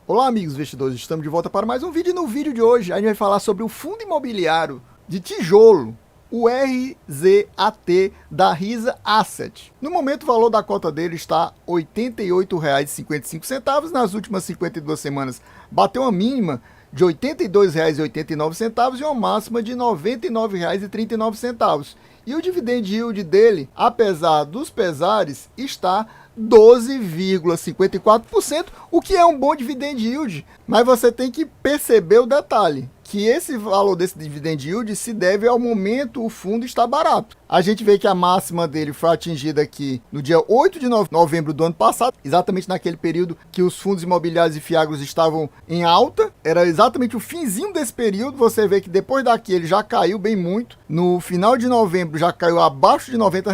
Olá amigos investidores, estamos de volta para mais um vídeo e no vídeo de hoje a gente vai falar sobre o fundo imobiliário de tijolo, o RZAT da Risa Asset. No momento o valor da cota dele está R$ 88,55, nas últimas 52 semanas bateu uma mínima de R$ 82,89 e uma máxima de R$ 99,39. E o dividend yield dele, apesar dos pesares, está 12,54%, o que é um bom dividend yield, mas você tem que perceber o detalhe, que esse valor desse dividend yield se deve ao momento o fundo está barato. A gente vê que a máxima dele foi atingida aqui no dia 8 de novembro do ano passado, exatamente naquele período que os fundos imobiliários e fiagros estavam em alta, era exatamente o finzinho desse período. Você vê que depois daqui ele já caiu bem muito, no final de novembro já caiu abaixo de R$ 90,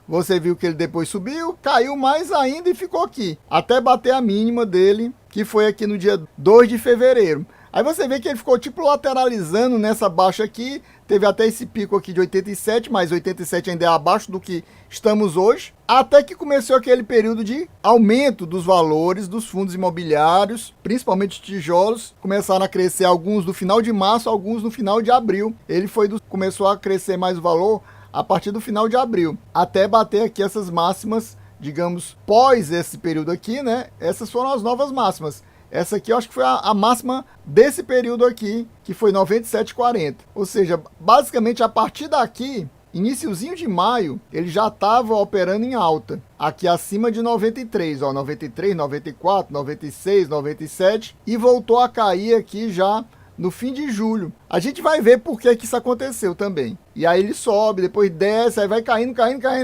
você viu que ele depois subiu, caiu mais ainda e ficou aqui, até bater a mínima dele, que foi aqui no dia 2 de fevereiro. Aí você vê que ele ficou tipo lateralizando nessa baixa aqui, teve até esse pico aqui de 87, mas 87 ainda é abaixo do que estamos hoje, até que começou aquele período de aumento dos valores dos fundos imobiliários, principalmente tijolos, começaram a crescer alguns no final de março, alguns no final de abril. Ele começou a crescer mais o valor a partir do final de abril, até bater aqui essas máximas, digamos, pós esse período aqui, né? Essas foram as novas máximas. Essa aqui eu acho que foi a máxima desse período aqui, que foi 97,40. Ou seja, basicamente a partir daqui, iniciozinho de maio, ele já estava operando em alta. Aqui acima de 93, ó, 93, 94, 96, 97 e voltou a cair aqui já no fim de julho. A gente vai ver por que isso aconteceu também. E aí ele sobe, depois desce, aí vai caindo,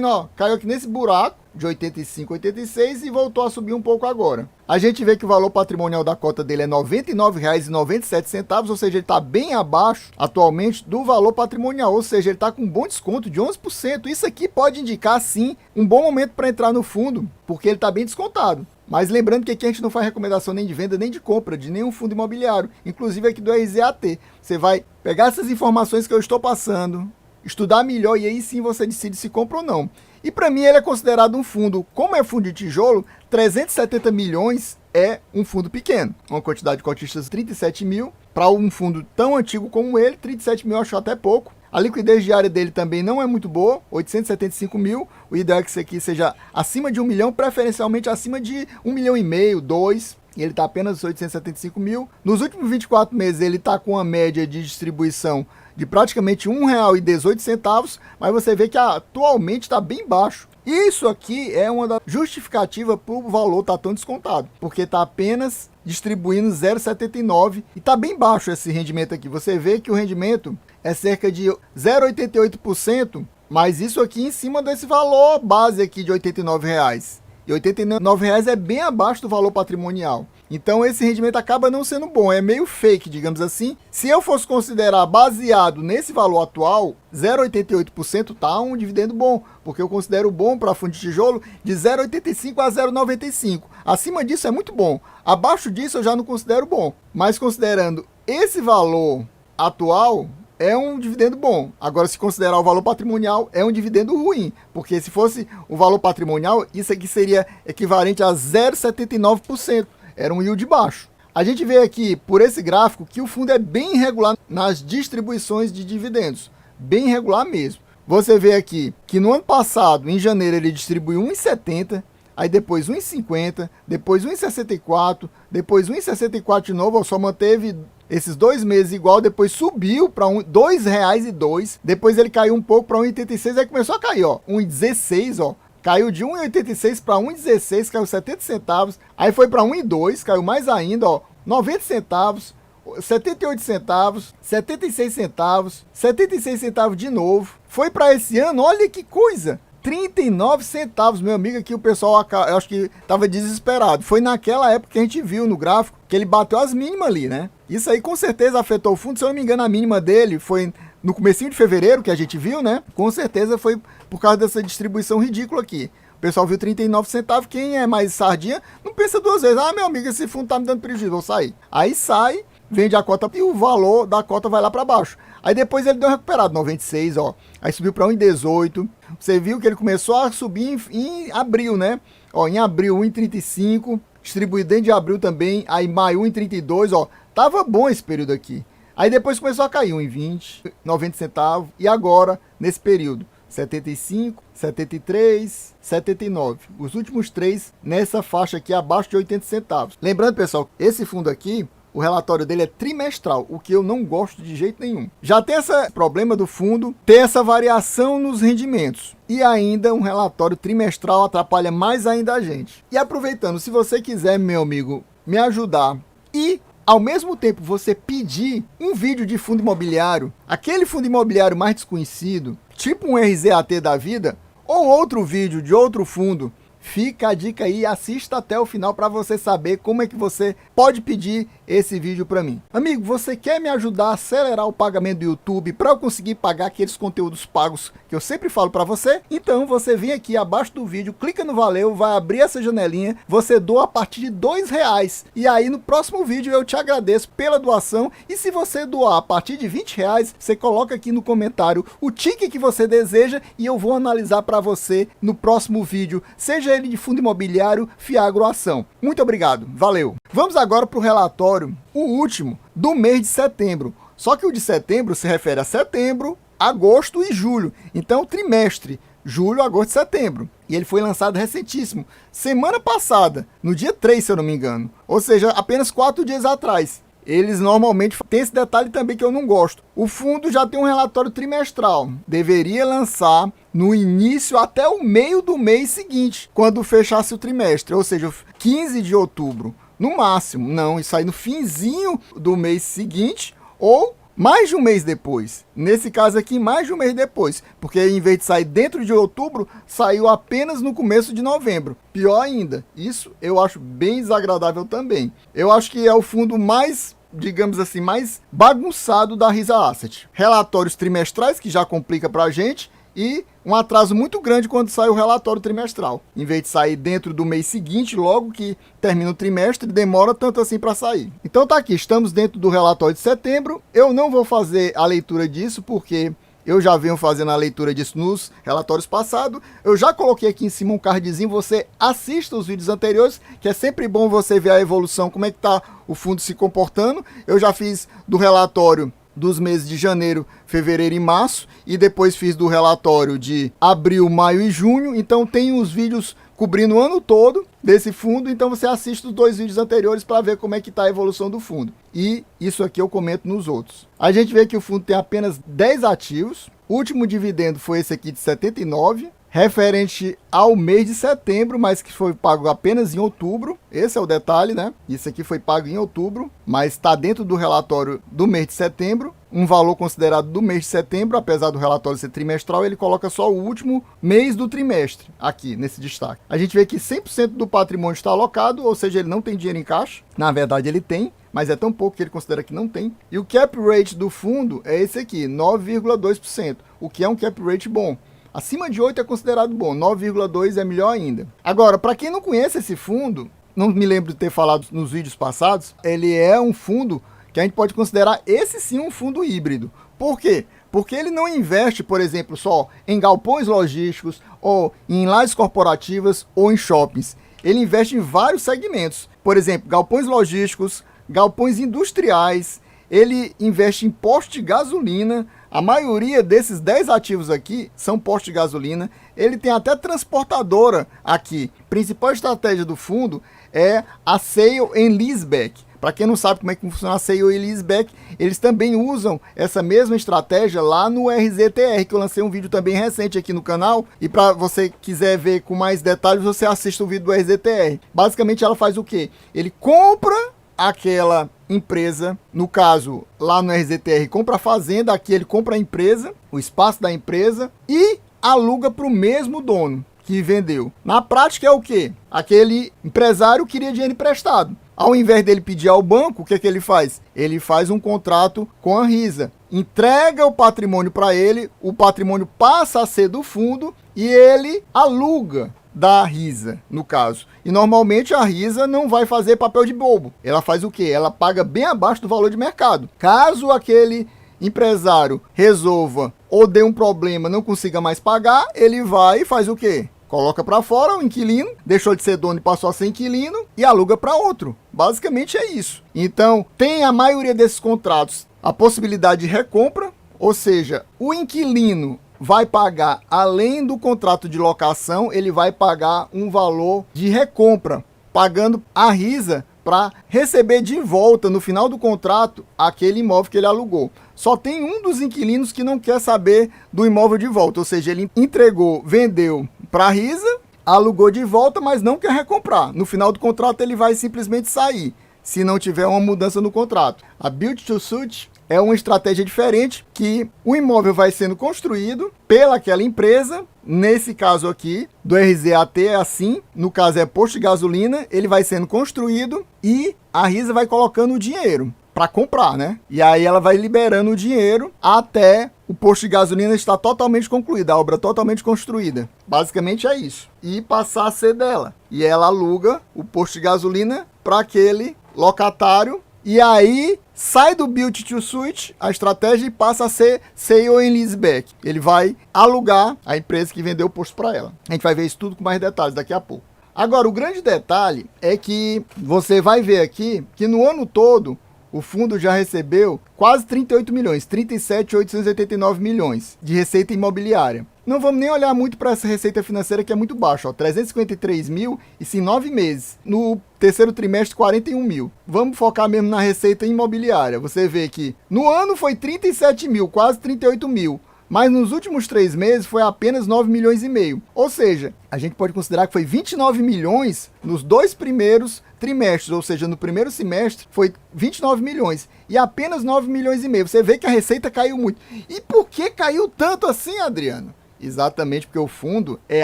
ó. Caiu aqui nesse buraco de 85, 86 e voltou a subir um pouco agora. A gente vê que o valor patrimonial da cota dele é R$ 99,97, ou seja, ele está bem abaixo atualmente do valor patrimonial, ou seja, ele está com um bom desconto de 11%. Isso aqui pode indicar, sim, um bom momento para entrar no fundo, porque ele está bem descontado. Mas lembrando que aqui a gente não faz recomendação nem de venda, nem de compra de nenhum fundo imobiliário, inclusive aqui do RZAT. Você vai pegar essas informações que eu estou passando, estudar melhor e aí sim você decide se compra ou não. E para mim ele é considerado um fundo, como é fundo de tijolo, 370 milhões é um fundo pequeno. Uma quantidade de cotistas 37 mil, para um fundo tão antigo como ele, 37 mil eu acho até pouco. A liquidez diária dele também não é muito boa, 875 mil. O ideal é que isso aqui seja acima de 1 milhão, preferencialmente acima de 1,5 milhão, 2. E ele está apenas 875 mil. Nos últimos 24 meses ele está com uma média de distribuição de praticamente R$ 1,18, mas você vê que atualmente está bem baixo. Isso aqui é uma das justificativas para o valor estar tão descontado, porque está apenas distribuindo 0,79 e está bem baixo esse rendimento aqui. Você vê que o rendimento é cerca de 0,88%, mas isso aqui em cima desse valor base aqui de R$ 89,00. E R$ 89,00 é bem abaixo do valor patrimonial. Então esse rendimento acaba não sendo bom, é meio fake, digamos assim. Se eu fosse considerar baseado nesse valor atual, 0,88% tá um dividendo bom, porque eu considero bom para fundo de tijolo de 0,85 a 0,95. Acima disso é muito bom, abaixo disso eu já não considero bom. Mas considerando esse valor atual, é um dividendo bom. Agora, se considerar o valor patrimonial, é um dividendo ruim, porque se fosse o valor patrimonial, isso aqui seria equivalente a 0,79%. Era um yield baixo. A gente vê aqui, por esse gráfico, que o fundo é bem irregular nas distribuições de dividendos. Bem irregular mesmo. Você vê aqui que no ano passado, em janeiro, ele distribuiu 1,70, aí depois 1,50, depois 1,64, depois 1,64 de novo, só manteve esses 2 meses igual, depois subiu para R$ 2,02, depois ele caiu um pouco para 1,86, aí começou a cair, ó, 1,16, ó. Caiu de 1,86 para 1,16, caiu 70 centavos. Aí foi para 1,2, caiu mais ainda, ó, 90 centavos, 78 centavos, 76 centavos, 76 centavos de novo. Foi para esse ano, olha que coisa, 39 centavos, meu amigo, aqui o pessoal, eu acho que estava desesperado. Foi naquela época que a gente viu no gráfico que ele bateu as mínimas ali, né? Isso aí com certeza afetou o fundo, se eu não me engano a mínima dele foi no comecinho de fevereiro, que a gente viu, né? Com certeza foi por causa dessa distribuição ridícula aqui. O pessoal viu 39 centavos, quem é mais sardinha não pensa duas vezes. Ah, meu amigo, esse fundo tá me dando prejuízo, vou sair. Aí sai, vende a cota e o valor da cota vai lá para baixo. Aí depois ele deu recuperado, 96, ó. Aí subiu para 1,18. Você viu que ele começou a subir em abril, né? Ó, em abril 1,35. distribuído dentro de abril também, aí maio 1,32, ó, tava bom esse período aqui. Aí depois começou a cair 1,20, 90 centavos, e agora, nesse período, 75, 73, 79. Os últimos três nessa faixa aqui abaixo de 80 centavos. Lembrando, pessoal, esse fundo aqui, o relatório dele é trimestral, o que eu não gosto de jeito nenhum. Já tem esse problema do fundo ter essa variação nos rendimentos. E ainda um relatório trimestral atrapalha mais ainda a gente. E aproveitando, se você quiser, meu amigo, me ajudar e ao mesmo tempo você pedir um vídeo de fundo imobiliário, aquele fundo imobiliário mais desconhecido, tipo um RZAT da vida, ou outro vídeo de outro fundo, fica a dica aí, assista até o final para você saber como é que você pode pedir esse vídeo para mim. Amigo, você quer me ajudar a acelerar o pagamento do YouTube para eu conseguir pagar aqueles conteúdos pagos que eu sempre falo para você? Então você vem aqui abaixo do vídeo, clica no valeu, vai abrir essa janelinha, você doa a partir de R$2 e aí no próximo vídeo eu te agradeço pela doação e se você doar a partir de R$20, você coloca aqui no comentário o ticket que você deseja e eu vou analisar para você no próximo vídeo, seja ele de fundo imobiliário, Fiagro ou ação. Muito obrigado, valeu! Vamos agora para o relatório, o último, do mês de setembro. Só que o de setembro se refere a setembro, agosto e julho. Então, trimestre, julho, agosto e setembro. E ele foi lançado recentíssimo, semana passada, no dia 3, se eu não me engano. Ou seja, apenas 4 dias atrás. Eles normalmente têm esse detalhe também que eu não gosto. O fundo já tem um relatório trimestral. Deveria lançar no início até o meio do mês seguinte, quando fechasse o trimestre, ou seja, 15 de outubro. No máximo, não, isso aí no finzinho do mês seguinte ou mais de um mês depois. Nesse caso aqui, mais de um mês depois, porque em vez de sair dentro de outubro, saiu apenas no começo de novembro. Pior ainda, isso eu acho bem desagradável também. Eu acho que é o fundo mais, digamos assim, mais bagunçado da Risa Asset. Relatórios trimestrais, que já complica pra gente, e um atraso muito grande quando sai o relatório trimestral. Em vez de sair dentro do mês seguinte, logo que termina o trimestre, demora tanto assim para sair. Então tá aqui, estamos dentro do relatório de setembro. Eu não vou fazer a leitura disso, porque eu já venho fazendo a leitura disso nos relatórios passados. Eu já coloquei aqui em cima um cardzinho, você assista os vídeos anteriores, que é sempre bom você ver a evolução, como é que tá o fundo se comportando. Eu já fiz do relatório dos meses de janeiro, fevereiro e março, e depois fiz do relatório de abril, maio e junho. Então tem os vídeos cobrindo o ano todo desse fundo, então você assiste os 2 vídeos anteriores para ver como é que está a evolução do fundo. E isso aqui eu comento nos outros. A gente vê que o fundo tem apenas 10 ativos, o último dividendo foi esse aqui de 79, referente ao mês de setembro, mas que foi pago apenas em outubro. Esse é o detalhe, né? Isso aqui foi pago em outubro, mas está dentro do relatório do mês de setembro. Um valor considerado do mês de setembro, apesar do relatório ser trimestral, ele coloca só o último mês do trimestre, aqui nesse destaque. A gente vê que 100% do patrimônio está alocado, ou seja, ele não tem dinheiro em caixa. Na verdade ele tem, mas é tão pouco que ele considera que não tem. E o cap rate do fundo é esse aqui, 9,2%, o que é um cap rate bom. Acima de 8 é considerado bom, 9,2 é melhor ainda. Agora, para quem não conhece esse fundo, não me lembro de ter falado nos vídeos passados, ele é um fundo que a gente pode considerar esse sim um fundo híbrido. Por quê? Porque ele não investe, por exemplo, só em galpões logísticos, ou em lajes corporativas, ou em shoppings. Ele investe em vários segmentos. Por exemplo, galpões logísticos, galpões industriais, ele investe em postos de gasolina. A maioria desses 10 ativos aqui são postos de gasolina. Ele tem até transportadora aqui. A principal estratégia do fundo é a sale and leaseback. Para quem não sabe como é que funciona a sale and leaseback, eles também usam essa mesma estratégia lá no RZTR, que eu lancei um vídeo também recente aqui no canal. E para você quiser ver com mais detalhes, você assiste o vídeo do RZTR. Basicamente ela faz o quê? Ele compra aquela empresa, no caso lá no RZTR compra a fazenda, aqui ele compra a empresa, o espaço da empresa e aluga para o mesmo dono que vendeu. Na prática é o que? Aquele empresário queria dinheiro emprestado. Ao invés dele pedir ao banco, o que é que ele faz? Ele faz um contrato com a Risa, entrega o patrimônio para ele, o patrimônio passa a ser do fundo e ele aluga da Risa, no caso. E normalmente a Risa não vai fazer papel de bobo. Ela faz o quê? Ela paga bem abaixo do valor de mercado. Caso aquele empresário resolva ou dê um problema, não consiga mais pagar, ele vai e faz o quê? Coloca para fora o inquilino, deixou de ser dono e passou a ser inquilino, e aluga para outro. Basicamente é isso. Então, tem a maioria desses contratos a possibilidade de recompra, ou seja, o inquilino vai pagar, além do contrato de locação, ele vai pagar um valor de recompra, pagando a RISA para receber de volta, no final do contrato, aquele imóvel que ele alugou. Só tem um dos inquilinos que não quer saber do imóvel de volta, ou seja, ele entregou, vendeu para a RISA, alugou de volta, mas não quer recomprar. No final do contrato ele vai simplesmente sair, se não tiver uma mudança no contrato. A Build to Suit é uma estratégia diferente, que o imóvel vai sendo construído pelaquela empresa. Nesse caso aqui, do RZAT é assim, no caso é posto de gasolina, ele vai sendo construído e a RISA vai colocando o dinheiro para comprar, né? E aí ela vai liberando o dinheiro até o posto de gasolina estar totalmente concluído, a obra totalmente construída. Basicamente é isso. E passar a ser dela. E ela aluga o posto de gasolina para aquele locatário. E aí sai do Build to Suit a estratégia e passa a ser Sale and Leaseback. Ele vai alugar a empresa que vendeu o posto para ela. A gente vai ver isso tudo com mais detalhes daqui a pouco. Agora, o grande detalhe é que você vai ver aqui que no ano todo o fundo já recebeu quase 38 milhões, 37.889 milhões de receita imobiliária. Não vamos nem olhar muito para essa receita financeira que é muito baixa, ó, 353 mil e em 9 meses. No terceiro trimestre, 41 mil. Vamos focar mesmo na receita imobiliária. Você vê que no ano foi 37 mil, quase 38 mil. Mas nos últimos 3 meses foi apenas 9 milhões e meio. Ou seja, a gente pode considerar que foi 29 milhões nos 2 primeiros trimestres, ou seja, no primeiro semestre foi 29 milhões e apenas 9 milhões e meio. Você vê que a receita caiu muito. E por que caiu tanto assim, Adriano? Exatamente porque o fundo é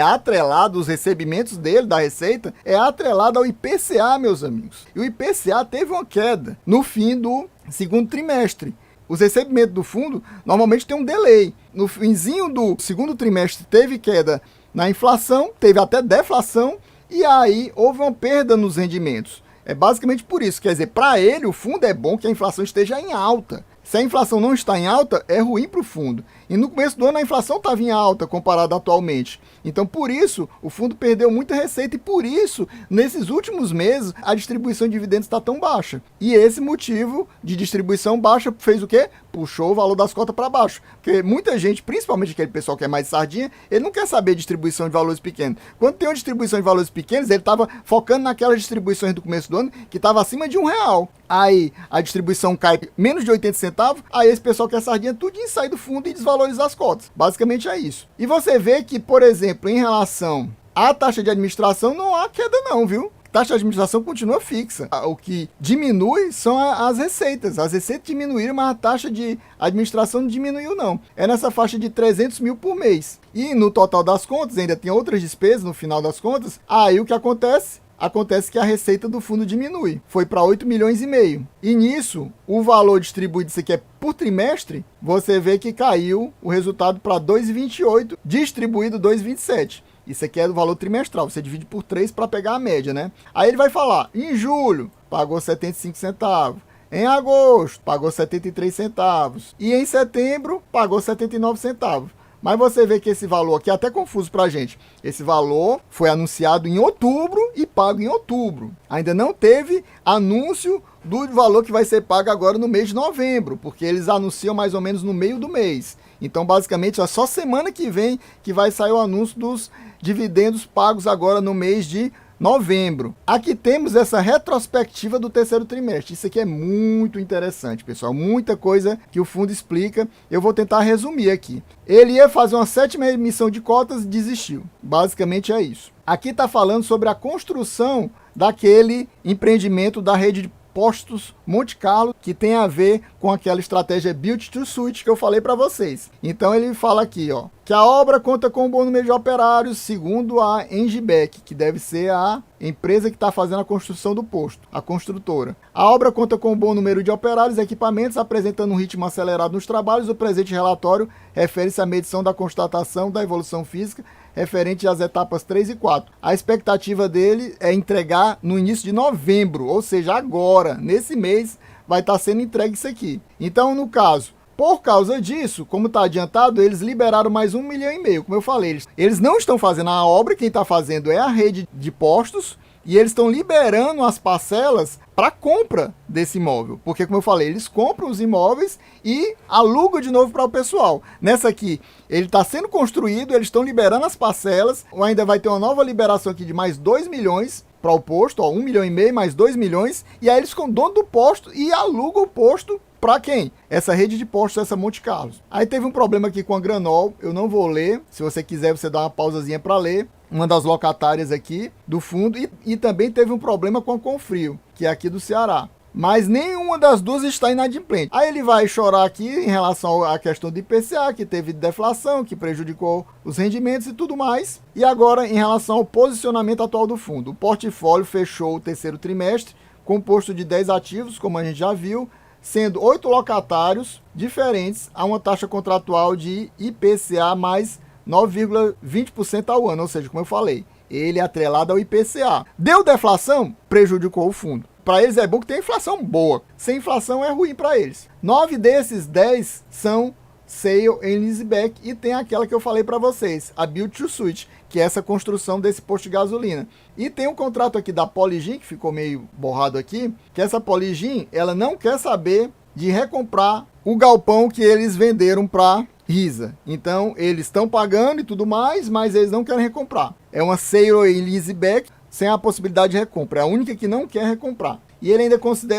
atrelado, os recebimentos dele, da receita, é atrelado ao IPCA, meus amigos. E o IPCA teve uma queda no fim do segundo trimestre. Os recebimentos do fundo normalmente tem um delay. No finzinho do segundo trimestre teve queda na inflação, teve até deflação, e aí houve uma perda nos rendimentos. É basicamente por isso. Quer dizer, para ele, o fundo é bom que a inflação esteja em alta. Se a inflação não está em alta, é ruim para o fundo. E no começo do ano a inflação estava em alta comparada atualmente. Então, por isso, o fundo perdeu muita receita e por isso, nesses últimos meses, a distribuição de dividendos está tão baixa. E esse motivo de distribuição baixa fez o quê? Puxou o valor das cotas para baixo. Porque muita gente, principalmente aquele pessoal que é mais sardinha, ele não quer saber de distribuição de valores pequenos. Quando tem uma distribuição de valores pequenos, ele estava focando naquelas distribuições do começo do ano que estava acima de R$1. Aí a distribuição cai menos de 80 centavos, aí esse pessoal quer sardinha tudo e sai do fundo e desvaloriza as cotas. Basicamente é isso. E você vê que, por exemplo, em relação à taxa de administração, não há queda não, viu? A taxa de administração continua fixa. O que diminui são as receitas. As receitas diminuíram, mas a taxa de administração não diminuiu não. É nessa faixa de 300 mil por mês. E no total das contas, ainda tem outras despesas no final das contas. Aí o que acontece? Acontece que a receita do fundo diminui. Foi para 8 milhões e meio. E nisso, o valor distribuído, isso aqui é por trimestre, você vê que caiu o resultado para 2,28, distribuído 2,27. Isso aqui é do valor trimestral, você divide por 3 para pegar a média, né? Aí ele vai falar, em julho, pagou 75 centavos. Em agosto, pagou 73 centavos. E em setembro, pagou 79 centavos. Mas você vê que esse valor aqui é até confuso pra gente. Esse valor foi anunciado em outubro e pago em outubro. Ainda não teve anúncio do valor que vai ser pago agora no mês de novembro, porque eles anunciam mais ou menos no meio do mês. Então, basicamente, é só semana que vem que vai sair o anúncio dos dividendos pagos agora no mês de novembro. Aqui temos essa retrospectiva do terceiro trimestre. Isso aqui é muito interessante, pessoal. Muita coisa que o fundo explica. Eu vou tentar resumir aqui. Ele ia fazer uma 7ª emissão de cotas e desistiu. Basicamente é isso. Aqui está falando sobre a construção daquele empreendimento da rede de postos Monte Carlo, que tem a ver com aquela estratégia Build to Suit que eu falei para vocês. Então ele fala aqui, ó, que a obra conta com um bom número de operários, segundo a Engibeck, que deve ser a empresa que está fazendo a construção do posto, a construtora. A obra conta com um bom número de operários e equipamentos, apresentando um ritmo acelerado nos trabalhos. O presente relatório refere-se à medição da constatação da evolução física referente às etapas 3 e 4. A expectativa dele é entregar no início de novembro, ou seja, agora, nesse mês, vai estar sendo entregue isso aqui. Então, no caso, por causa disso, como está adiantado, eles liberaram mais 1,5 milhão. Como eu falei, eles não estão fazendo a obra, quem está fazendo é a rede de postos, E eles estão liberando as parcelas para compra desse imóvel. Porque, como eu falei, eles compram os imóveis e alugam de novo para o pessoal. Nessa aqui, ele está sendo construído, eles estão liberando as parcelas, ou ainda vai ter uma nova liberação aqui de mais 2 milhões para o posto, ó, 1,5 milhão mais 2 milhões, e aí eles ficam dono do posto e alugam o posto para quem? Essa rede de postos, essa Monte Carlos. Aí teve um problema aqui com a Granol, eu não vou ler, se você quiser você dá uma pausazinha para ler, uma das locatárias aqui do fundo, e também teve um problema com a Confrio, que é aqui do Ceará. Mas nenhuma das duas está inadimplente. Aí ele vai chorar aqui em relação à questão do IPCA, que teve deflação, que prejudicou os rendimentos e tudo mais. E agora em relação ao posicionamento atual do fundo. O portfólio fechou o terceiro trimestre, composto de 10 ativos, como a gente já viu, sendo 8 locatários diferentes a uma taxa contratual de IPCA mais 9,20% ao ano. Ou seja, como eu falei, ele é atrelado ao IPCA. Deu deflação? Prejudicou o fundo. Para eles é bom que tenha inflação boa. Sem inflação é ruim para eles. 9 desses 10 são sale and leaseback e tem aquela que eu falei para vocês, a build to suit, que é essa construção desse posto de gasolina. E tem um contrato aqui da Poligin, que ficou meio borrado aqui, que essa Poligin, ela não quer saber de recomprar o galpão que eles venderam para Risa. Então, eles estão pagando e tudo mais, mas eles não querem recomprar. É uma sale and leaseback sem a possibilidade de recompra. É a única que não quer recomprar. E ele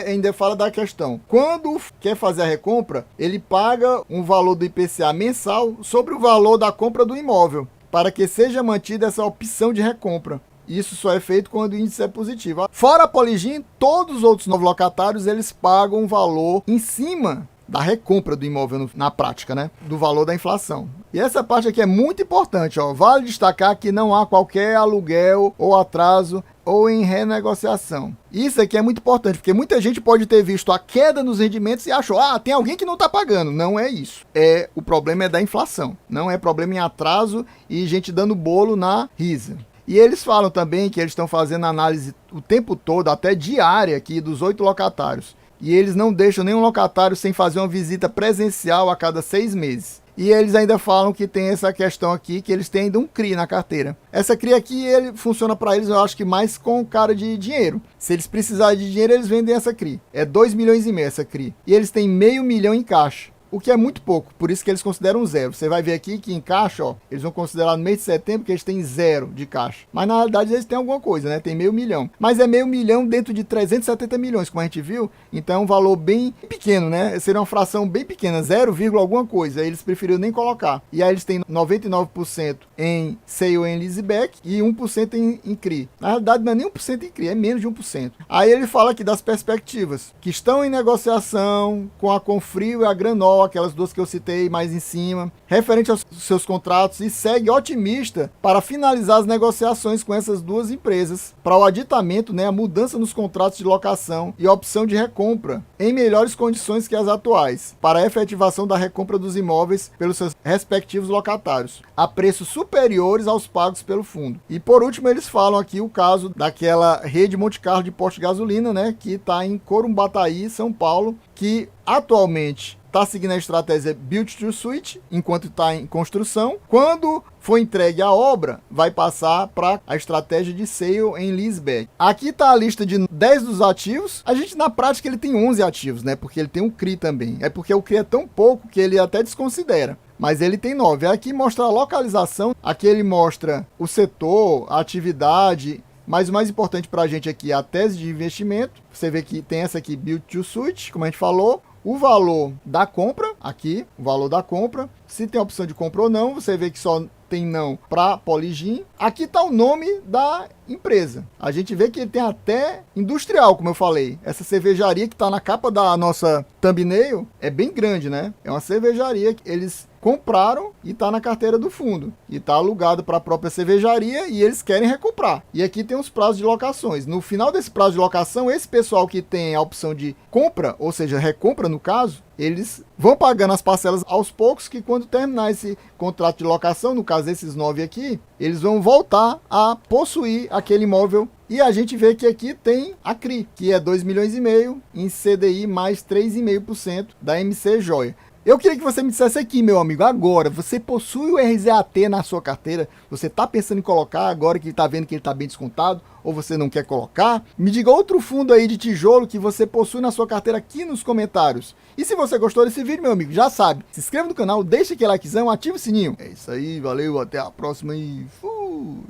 ainda fala da questão. Quando quer fazer a recompra, ele paga um valor do IPCA mensal sobre o valor da compra do imóvel, para que seja mantida essa opção de recompra. Isso só é feito quando o índice é positivo. Fora a Poligin, todos os outros novos locatários, eles pagam um valor em cima da recompra do imóvel na prática, né? Do valor da inflação. E essa parte aqui é muito importante, ó. Vale destacar que não há qualquer aluguel ou atraso ou em renegociação. Isso aqui é muito importante, porque muita gente pode ter visto a queda nos rendimentos e achou, tem alguém que não está pagando. Não é isso. O problema é da inflação. Não é problema em atraso e gente dando bolo na Risa. E eles falam também que eles estão fazendo análise o tempo todo, até diária aqui, dos 8 locatários. E eles não deixam nenhum locatário sem fazer uma visita presencial a cada 6 meses. E eles ainda falam que tem essa questão aqui, que eles têm ainda um CRI na carteira. Essa CRI aqui, ele funciona para eles, eu acho que mais com cara de dinheiro. Se eles precisarem de dinheiro, eles vendem essa CRI. É 2,5 milhões essa CRI. E eles têm 500 mil em caixa. O que é muito pouco, por isso que eles consideram zero. Você vai ver aqui que em caixa, ó, eles vão considerar no mês de setembro que eles têm 0 de caixa. Mas na realidade eles têm alguma coisa, né? Tem 500 mil. Mas é 500 mil dentro de 370 milhões, como a gente viu. Então é um valor bem pequeno, né? Seria uma fração bem pequena, 0, alguma coisa. Aí eles preferiram nem colocar. E aí eles têm 99% em sale and leaseback e 1% em CRI. Na realidade não é nem 1% em CRI, é menos de 1%. Aí ele fala aqui das perspectivas, que estão em negociação com a Confrio e a Granol, aquelas duas que eu citei mais em cima, referente aos seus contratos, e segue otimista para finalizar as negociações com essas duas empresas para o aditamento, né, a mudança nos contratos de locação e a opção de recompra em melhores condições que as atuais, para a efetivação da recompra dos imóveis pelos seus respectivos locatários, a preços superiores aos pagos pelo fundo. E por último eles falam aqui o caso daquela rede Monte Carlo de posto de gasolina, né, que está em Corumbataí, São Paulo, que atualmente está seguindo a estratégia Build to Suit, enquanto está em construção. Quando for entregue a obra, vai passar para a estratégia de Sale and Leaseback. Aqui está a lista de 10 dos ativos. A gente, na prática, ele tem 11 ativos, né? Porque ele tem um CRI também. É porque o CRI é tão pouco que ele até desconsidera. Mas ele tem 9. Aqui mostra a localização. Aqui ele mostra o setor, a atividade. Mas o mais importante para a gente aqui é a tese de investimento. Você vê que tem essa aqui, Build to Suit, como a gente falou. O valor da compra, aqui, o valor da compra. Se tem a opção de compra ou não, você vê que só tem não para Poligin. Aqui está o nome da empresa. A gente vê que ele tem até industrial, como eu falei. Essa cervejaria que está na capa da nossa thumbnail é bem grande, né? É uma cervejaria que eles compraram e está na carteira do fundo. E está alugado para a própria cervejaria e eles querem recomprar. E aqui tem os prazos de locações. No final desse prazo de locação, esse pessoal que tem a opção de compra, ou seja, recompra no caso, eles vão pagando as parcelas aos poucos, que quando terminar esse contrato de locação, no caso esses 9 aqui, eles vão voltar a possuir aquele imóvel. E a gente vê que aqui tem a CRI, que é 2,5 milhões em CDI mais 3,5% da MC Joia. Eu queria que você me dissesse aqui, meu amigo, agora, você possui o RZAT na sua carteira? Você tá pensando em colocar agora que tá vendo que ele tá bem descontado? Ou você não quer colocar? Me diga outro fundo aí de tijolo que você possui na sua carteira aqui nos comentários. E se você gostou desse vídeo, meu amigo, já sabe, se inscreva no canal, deixa aquele likezão, ativa o sininho. É isso aí, valeu, até a próxima e fui!